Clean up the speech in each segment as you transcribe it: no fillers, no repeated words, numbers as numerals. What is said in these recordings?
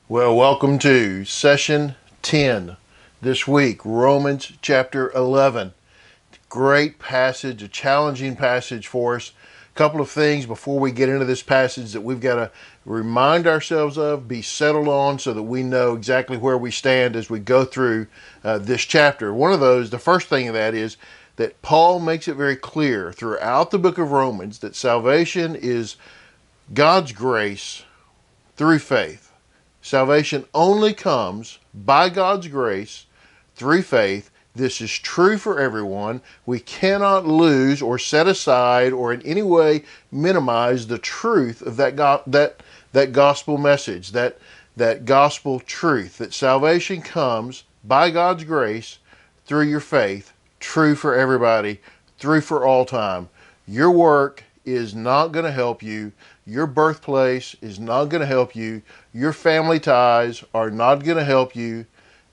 Well, welcome to session 10 this week, Romans chapter 11. Great passage, a challenging passage for us. A couple of things before we get into this passage that we've got to remind ourselves of, be settled on so that we know exactly where we stand as we go through this chapter. One of those, the first thing of that is that Paul makes it very clear throughout the book of Romans that salvation is God's grace through faith. Salvation only comes by God's grace through faith. This is true for everyone. We cannot lose or set aside or in any way minimize the truth of that gospel message, that gospel truth, that salvation comes by God's grace through your faith, true for everybody, true for all time. Your work is not going to help you. Your birthplace is not going to help you. Your family ties are not going to help you.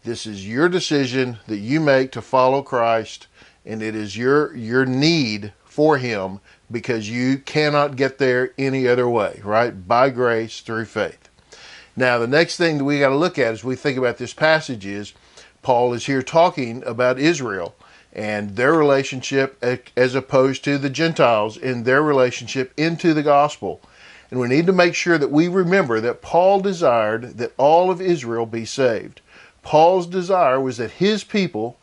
This is your decision that you make to follow Christ, and it is your need for Him because you cannot get there any other way, right? By grace through faith. Now, the next thing that we got to look at as we think about this passage is Paul is here talking about Israel and their relationship as opposed to the Gentiles in their relationship into the gospel. And we need to make sure that we remember that Paul desired that all of Israel be saved. Paul's desire was that his people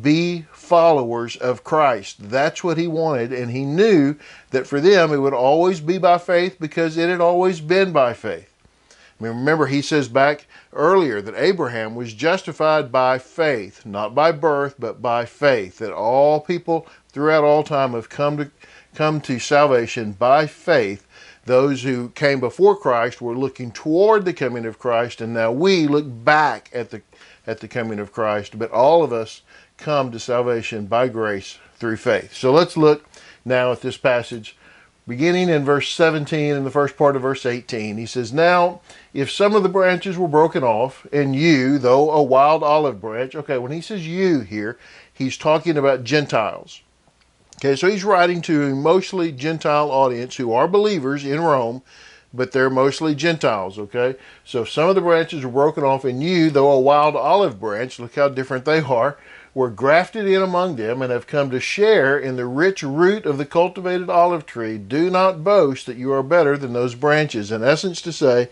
be followers of Christ. That's what he wanted, and he knew that for them it would always be by faith because it had always been by faith. I mean, remember, he says back earlier that Abraham was justified by faith, not by birth, but by faith, that all people throughout all time have come to salvation by faith. Those who came before Christ were looking toward the coming of Christ, and now we look back at the coming of Christ. But all of us come to salvation by grace through faith. So let's look now at this passage, beginning in verse 17 and the first part of verse 18. He says, "Now, if some of the branches were broken off, and you, though a wild olive branch," okay, when he says you here, he's talking about Gentiles. Okay, so he's writing to a mostly Gentile audience who are believers in Rome, but they're mostly Gentiles, okay? So if some of the branches were broken off, and you, though a wild olive branch, look how different they are, were grafted in among them and have come to share in the rich root of the cultivated olive tree, do not boast that you are better than those branches. In essence to say,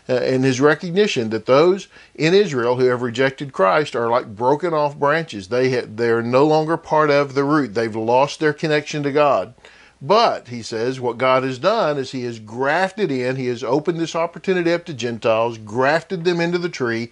in his recognition that those in Israel who have rejected Christ are like broken off branches. They're no longer part of the root. They've lost their connection to God. But, he says, what God has done is he has grafted in, he has opened this opportunity up to Gentiles, grafted them into the tree.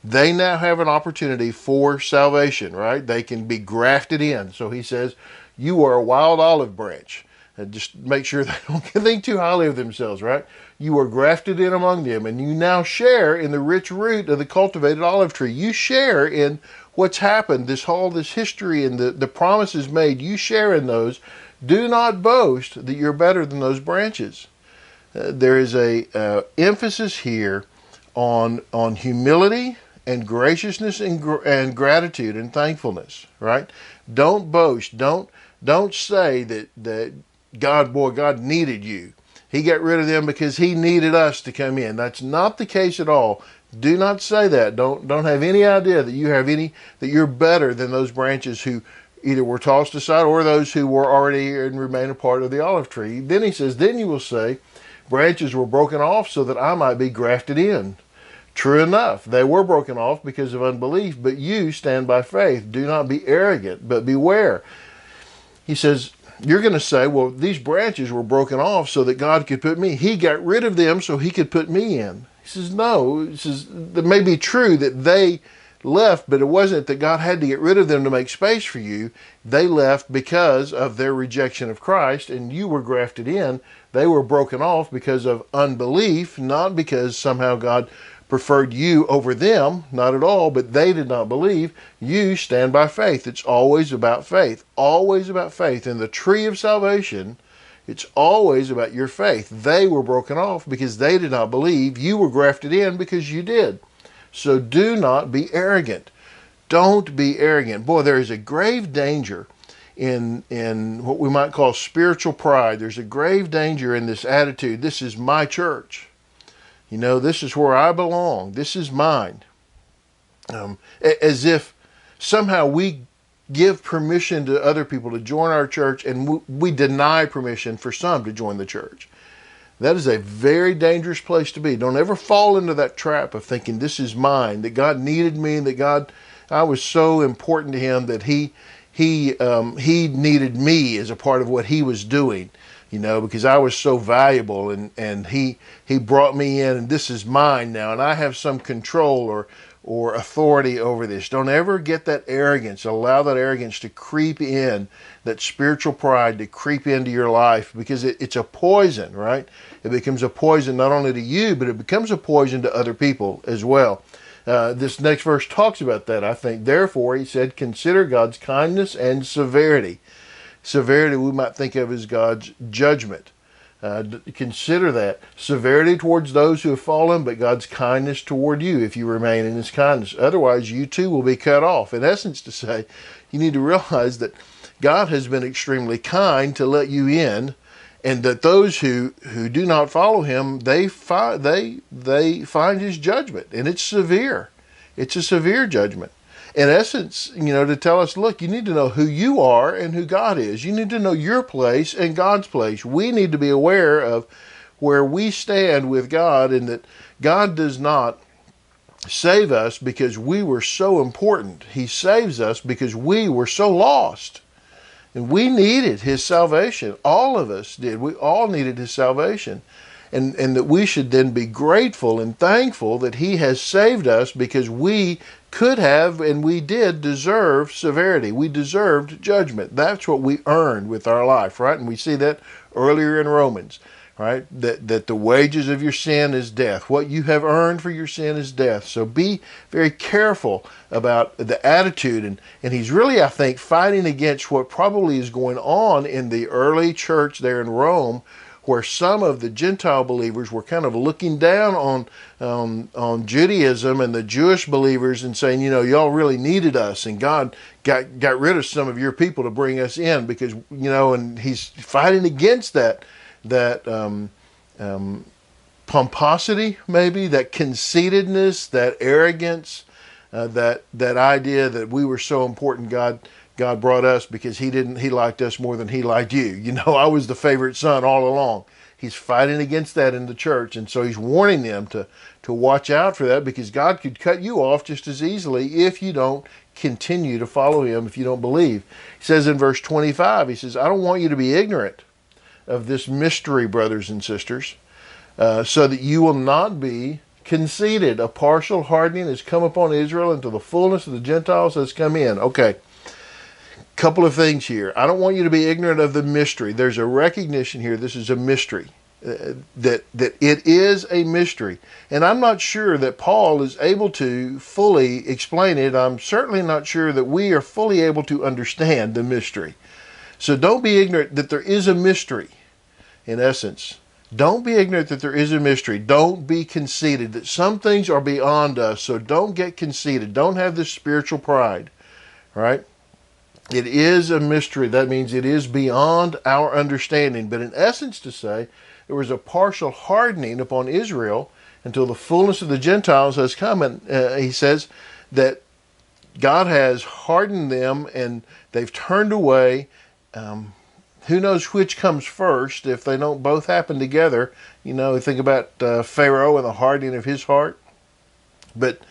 They now have an opportunity for salvation, right? They can be grafted in. So he says, you are a wild olive branch. And just make sure they don't think too highly of themselves, right? You are grafted in among them, and you now share in the rich root of the cultivated olive tree. You share in what's happened, this history and the promises made. You share in those. Do not boast that you're better than those branches. There is a emphasis here on humility and graciousness and gratitude and thankfulness, right? Don't boast. Don't say that God needed you. He got rid of them because he needed us to come in. That's not the case at all. Do not say that. Don't have any idea that you're better than those branches who either were tossed aside or those who were already and remain a part of the olive tree. Then he says, then you will say, branches were broken off so that I might be grafted in. True enough, they were broken off because of unbelief, but you stand by faith. Do not be arrogant, but beware. He says, you're going to say, well, these branches were broken off so that God could put me. He got rid of them so he could put me in. He says, no. He says, it may be true that they left, but it wasn't that God had to get rid of them to make space for you. They left because of their rejection of Christ, and you were grafted in. They were broken off because of unbelief, not because somehow God preferred you over them, not at all, but they did not believe. You stand by faith. It's always about faith, always about faith. In the tree of salvation, it's always about your faith. They were broken off because they did not believe. You were grafted in because you did. So do not be arrogant. Don't be arrogant. Boy, there is a grave danger in what we might call spiritual pride. There's a grave danger in this attitude. This is my church. This is where I belong. This is mine. As if somehow we give permission to other people to join our church, and we deny permission for some to join the church. That is a very dangerous place to be. Don't ever fall into that trap of thinking this is mine, that God needed me, and that I was so important to him that he needed me as a part of what he was doing, because I was so valuable, and he brought me in, and this is mine now, and I have some control or authority over this. Don't ever get that arrogance. Allow that arrogance to creep in, that spiritual pride to creep into your life, because it's a poison, right? It becomes a poison not only to you, but it becomes a poison to other people as well. This next verse talks about that, I think. Therefore, he said, consider God's kindness and severity. Severity we might think of as God's judgment. Consider that. Severity towards those who have fallen, but God's kindness toward you if you remain in his kindness. Otherwise, you too will be cut off. In essence, to say, you need to realize that God has been extremely kind to let you in, and that those who do not follow him, they find his judgment, and it's severe. It's a severe judgment. In essence, to tell us, look, you need to know who you are and who God is. You need to know your place and God's place. We need to be aware of where we stand with God, and that God does not save us because we were so important. He saves us because we were so lost. And we needed his salvation. All of us did. We all needed his salvation. And that we should then be grateful and thankful that he has saved us, because we could have, and we did, deserve severity. We deserved judgment. That's what we earned with our life, right? And we see that earlier in Romans, right? That the wages of your sin is death. What you have earned for your sin is death. So be very careful about the attitude. And he's really, I think, fighting against what probably is going on in the early church there in Rome, where some of the Gentile believers were kind of looking down on Judaism and the Jewish believers and saying, y'all really needed us, and God got rid of some of your people to bring us in, because, and he's fighting against that pomposity, maybe, that conceitedness, that arrogance, that idea that we were so important, God brought us because he liked us more than he liked you. I was the favorite son all along. He's fighting against that in the church. And so he's warning them to watch out for that, because God could cut you off just as easily if you don't continue to follow him, if you don't believe. He says in verse 25, he says, I don't want you to be ignorant of this mystery, brothers and sisters, so that you will not be conceited. A partial hardening has come upon Israel until the fullness of the Gentiles has come in. Okay. Couple of things here. I don't want you to be ignorant of the mystery. There's a recognition here. This is a mystery. That it is a mystery. And I'm not sure that Paul is able to fully explain it. I'm certainly not sure that we are fully able to understand the mystery. So don't be ignorant that there is a mystery, in essence. Don't be ignorant that there is a mystery. Don't be conceited, that some things are beyond us. So don't get conceited. Don't have this spiritual pride. Right? It is a mystery. That means it is beyond our understanding. But in essence, to say, there was a partial hardening upon Israel until the fullness of the Gentiles has come. And he says that God has hardened them and they've turned away. Who knows which comes first if they don't both happen together. Think about Pharaoh and the hardening of his heart. But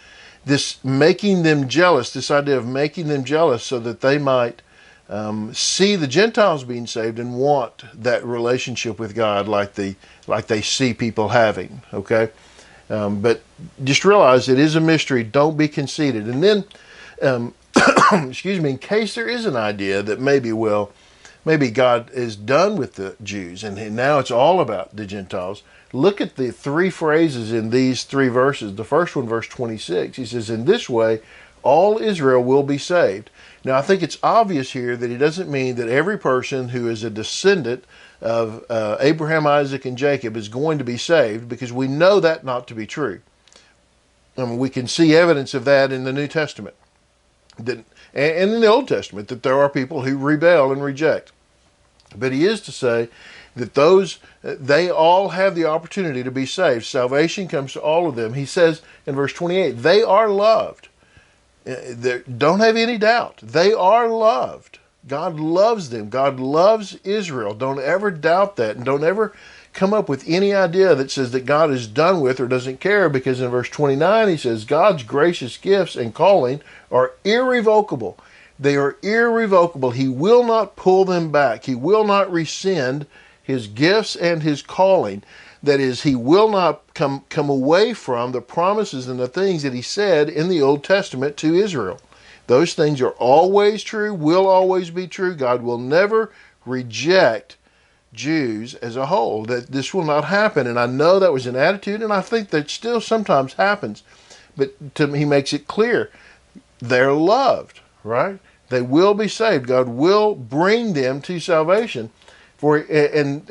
this making them jealous, this idea of making them jealous so that they might see the Gentiles being saved and want that relationship with God like they see people having, okay? But just realize it is a mystery. Don't be conceited. And then, excuse me, in case there is an idea that maybe God is done with the Jews and now it's all about the Gentiles. Look at the three phrases in these three verses. The first one, verse 26, he says, in this way, all Israel will be saved. Now, I think it's obvious here that he doesn't mean that every person who is a descendant of Abraham, Isaac, and Jacob is going to be saved, because we know that not to be true. We can see evidence of that in the New Testament and in the Old Testament, that there are people who rebel and reject. But he is to say that those, they all have the opportunity to be saved. Salvation comes to all of them. He says in verse 28, they are loved. Don't have any doubt. They are loved. God loves them. God loves Israel. Don't ever doubt that, and don't ever come up with any idea that says that God is done with or doesn't care, because in verse 29 he says God's gracious gifts and calling are irrevocable. They are irrevocable. He will not pull them back. He will not rescind his gifts and his calling. That is, he will not come away from the promises and the things that he said in the Old Testament to Israel. Those things are always true, will always be true. God will never reject Jews as a whole. That this will not happen. And I know that was an attitude, and I think that still sometimes happens. But he makes it clear they're loved, right? They will be saved. God will bring them to salvation. For in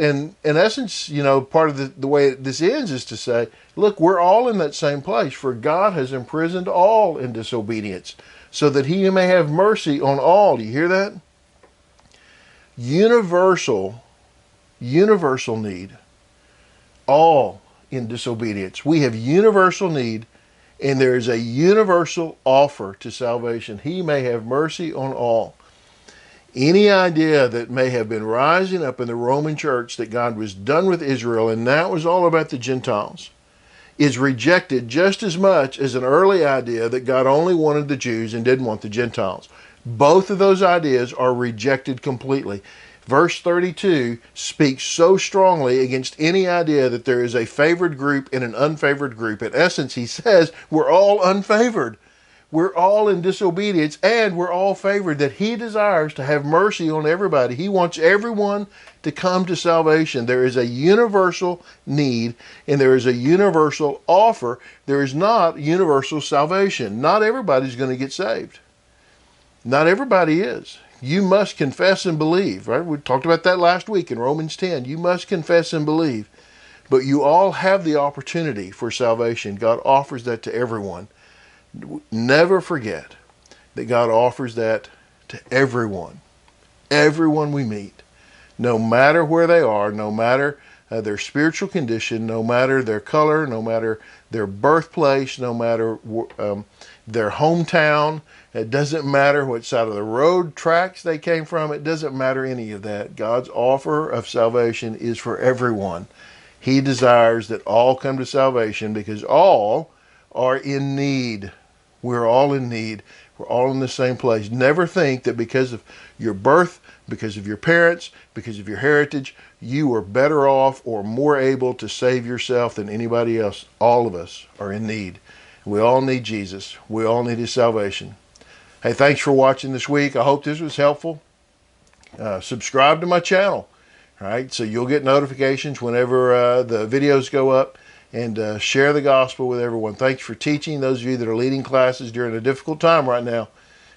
essence, part of the way this ends is to say, look, we're all in that same place. For God has imprisoned all in disobedience, so that he may have mercy on all. Do you hear that? Universal need. All in disobedience. We have universal need, and there is a universal offer to salvation. He may have mercy on all. Any idea that may have been rising up in the Roman church that God was done with Israel and that was all about the Gentiles is rejected just as much as an early idea that God only wanted the Jews and didn't want the Gentiles. Both of those ideas are rejected completely. Verse 32 speaks so strongly against any idea that there is a favored group and an unfavored group. In essence, he says we're all unfavored. We're all in disobedience, and we're all favored, that he desires to have mercy on everybody. He wants everyone to come to salvation. There is a universal need, and there is a universal offer. There is not universal salvation. Not everybody's going to get saved. Not everybody is. You must confess and believe, right? We talked about that last week in Romans 10. You must confess and believe. But you all have the opportunity for salvation. God offers that to everyone. Never forget that God offers that to everyone. Everyone we meet. No matter where they are, no matter their spiritual condition, no matter their color, no matter their birthplace, no matter their hometown. It doesn't matter what side of the road tracks they came from. It doesn't matter any of that. God's offer of salvation is for everyone. He desires that all come to salvation because all are in need. We're all in need. We're all in the same place. Never think that because of your birth, because of your parents, because of your heritage, you are better off or more able to save yourself than anybody else. All of us are in need. We all need Jesus. We all need his salvation. Hey, thanks for watching this week. I hope this was helpful. Subscribe to my channel, all right, so you'll get notifications whenever the videos go up, and share the gospel with everyone. Thanks for teaching. Those of you that are leading classes during a difficult time right now,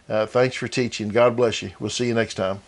thanks for teaching. God bless you. We'll see you next time.